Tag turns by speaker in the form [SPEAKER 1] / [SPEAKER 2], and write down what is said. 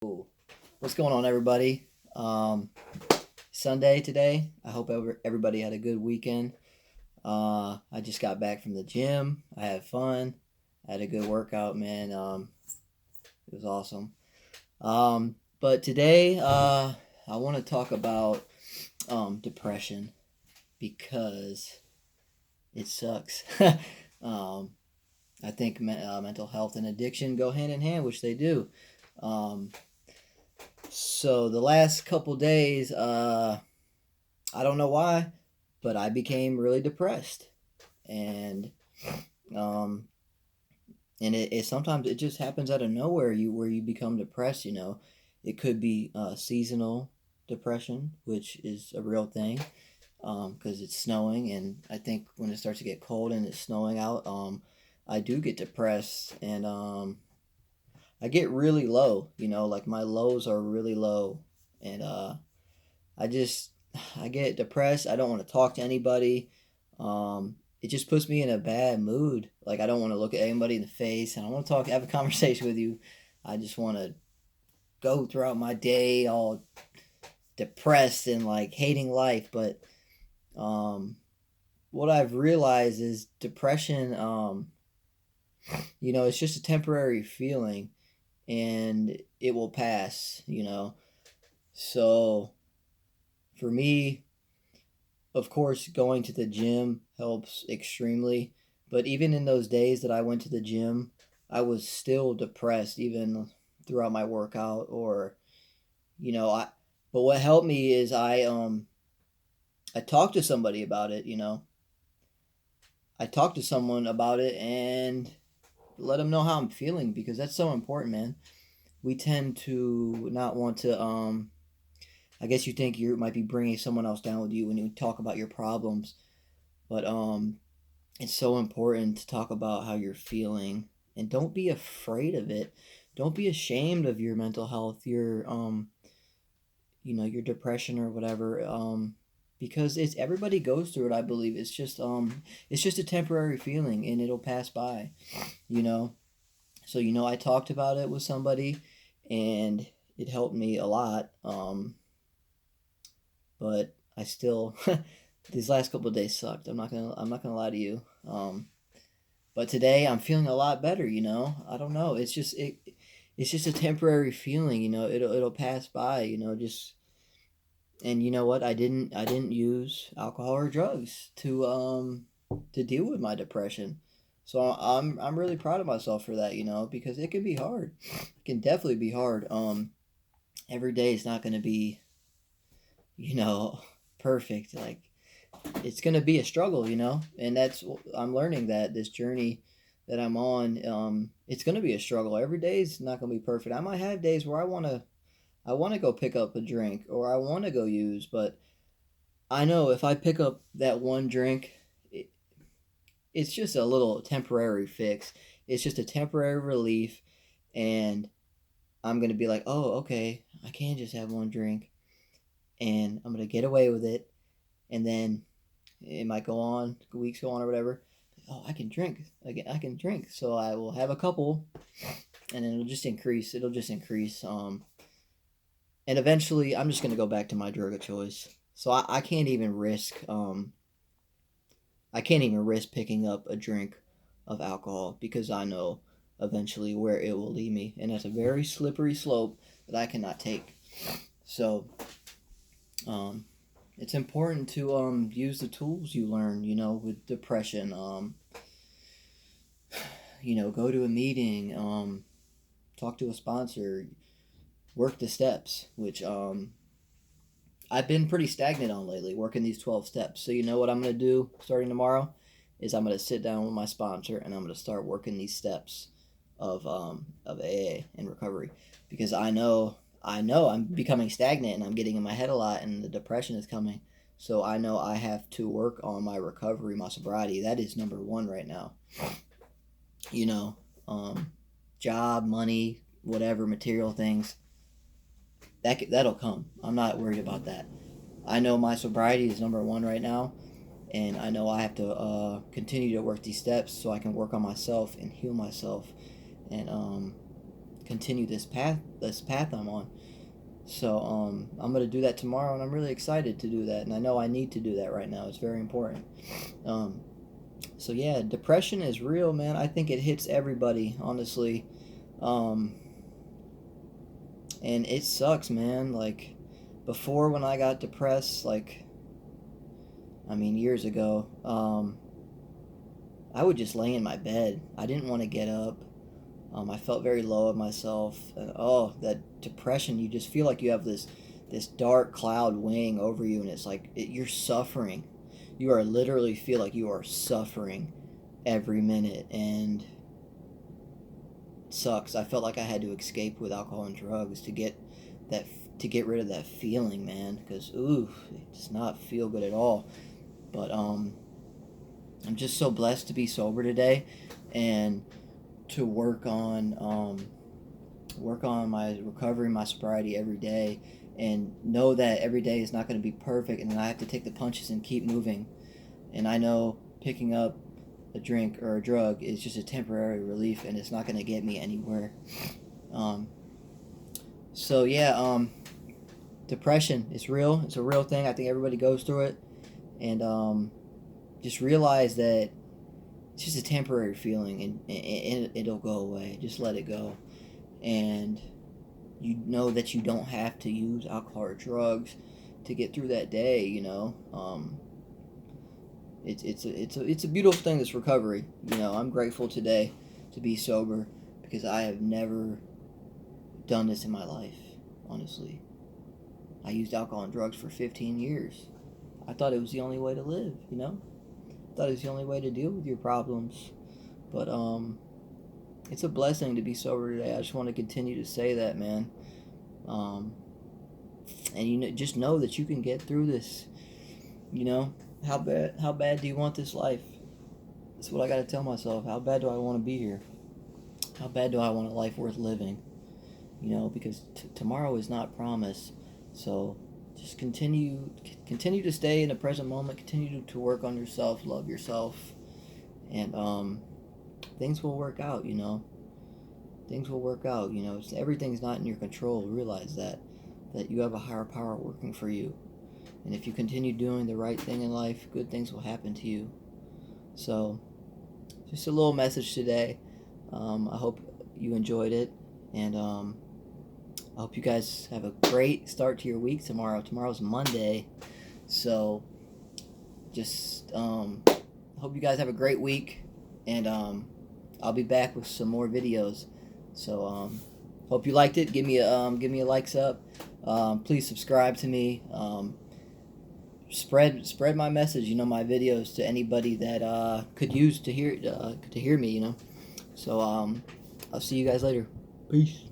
[SPEAKER 1] Cool. What's going on, everybody? Um, Sunday today. I hope everybody had a good weekend. I just got back from the gym. I had fun. I had a good workout, man. It was awesome. But today, I want to talk about depression because it sucks. um, I think mental health and addiction go hand in hand, which they do. Um, so the last couple days, I don't know why, but I became really depressed, and um, it sometimes it just happens out of nowhere. Where you become depressed. It could be seasonal depression, which is a real thing, because it's snowing, and I think when it starts to get cold and it's snowing out, I do get depressed, and I get really low. Like my lows are really low, and I just I get depressed. I don't want to talk to anybody. It just puts me in a bad mood. Like I don't want to look at anybody in the face. I don't want to have a conversation with you. I just want to go throughout my day all depressed and like hating life. But um, what I've realized is depression. It's just a temporary feeling, and it will pass. So for me, of course, going to the gym helps extremely. But even in those days that I went to the gym, I was still depressed, even throughout my workout. Or, you know, I. But what helped me is I talked to somebody about it. I talked to someone about it and let them know how I'm feeling, because that's so important, man. We tend to not want to. I guess you think you might be bringing someone else down with you when you talk about your problems, but it's so important to talk about how you're feeling, and don't be afraid of it. Don't be ashamed of your mental health, your depression or whatever. Because it's everybody goes through it. I believe it's just a temporary feeling, and it'll pass by. You know. So I talked about it with somebody, and it helped me a lot. But I still these last couple of days sucked. I'm not gonna lie to you. But today I'm feeling a lot better. I don't know. It's just a temporary feeling. It'll pass by. Just, and you know what? I didn't use alcohol or drugs to deal with my depression. So I'm really proud of myself for that. Because it can be hard. It can definitely be hard. Every day is not going to be you know perfect. Like, it's going to be a struggle, and I'm learning that this journey that I'm on, it's going to be a struggle. Every day is not going to be perfect. I might have days where I want to go pick up a drink, or I want to go use, but I know if I pick up that one drink, it, it's just a little temporary fix. It's just a temporary relief, and I'm going to be like, oh, okay, I can just have one drink, and I'm going to get away with it, and then it might go on, weeks go on or whatever. Oh, I can drink again. I can drink, so I will have a couple, and then it'll just increase. It'll just increase. And eventually, I'm just gonna go back to my drug of choice. So I can't even risk. I can't even risk picking up a drink of alcohol, because I know eventually where it will lead me, and that's a very slippery slope that I cannot take. So, um, it's important to use the tools you learn, with depression. Go to a meeting, talk to a sponsor, work the steps, which I've been pretty stagnant on lately, working these 12 steps. So, what I'm going to do starting tomorrow is I'm going to sit down with my sponsor, and I'm going to start working these steps of AA and recovery, because I know I'm becoming stagnant, and I'm getting in my head a lot, and the depression is coming. So I know I have to work on my recovery, my sobriety. That is number one right now. You know, um, Job, money, whatever, material things, that'll come. I'm not worried about that. I know my sobriety is number one right now, and I know I have to continue to work these steps so I can work on myself and heal myself, and continue this path I'm on. So I'm gonna do that tomorrow, and I'm really excited to do that. And I know I need to do that right now. It's very important. So yeah, depression is real, man. I think it hits everybody, honestly. Um, and it sucks, man. Like before, when I got depressed, like I mean years ago, I would just lay in my bed. I didn't want to get up. I felt very low of myself. Oh, that depression! You just feel like you have this dark cloud weighing over you, and it's like you're suffering. You are literally feel like you are suffering every minute, and it sucks. I felt like I had to escape with alcohol and drugs that to get rid of that feeling, man. Because it does not feel good at all. But I'm just so blessed to be sober today, and to work on my recovery, my sobriety every day, and know that every day is not going to be perfect, and I have to take the punches and keep moving. And I know picking up a drink or a drug is just a temporary relief, and it's not going to get me anywhere. So yeah, depression is real. It's a real thing. I think everybody goes through it, and just realize that it's just a temporary feeling, and it'll go away. Just let it go, and you know that you don't have to use alcohol or drugs to get through that day. It's a beautiful thing, this recovery. I'm grateful today to be sober, because I have never done this in my life. Honestly, I used alcohol and drugs for 15 years. I thought it was the only way to live. I thought it was the only way to deal with your problems. But it's a blessing to be sober today. I just want to continue to say that, man. And just know that you can get through this. How bad do you want this life? That's what I got to tell myself. How bad do I want to be here? How bad do I want a life worth living? Because tomorrow is not promised. So just continue to stay in the present moment. Continue to work on yourself, love yourself, and things will work out. Things will work out. Everything's not in your control. Realize that you have a higher power working for you, and if you continue doing the right thing in life, good things will happen to you. So just a little message today. I hope you enjoyed it, and I hope you guys have a great start to your week tomorrow. Tomorrow's Monday, so just hope you guys have a great week, and I'll be back with some more videos. So hope you liked it. Give me a likes up. Please subscribe to me. Spread my message, my videos, to anybody that could use to hear me. So I'll see you guys later. Peace.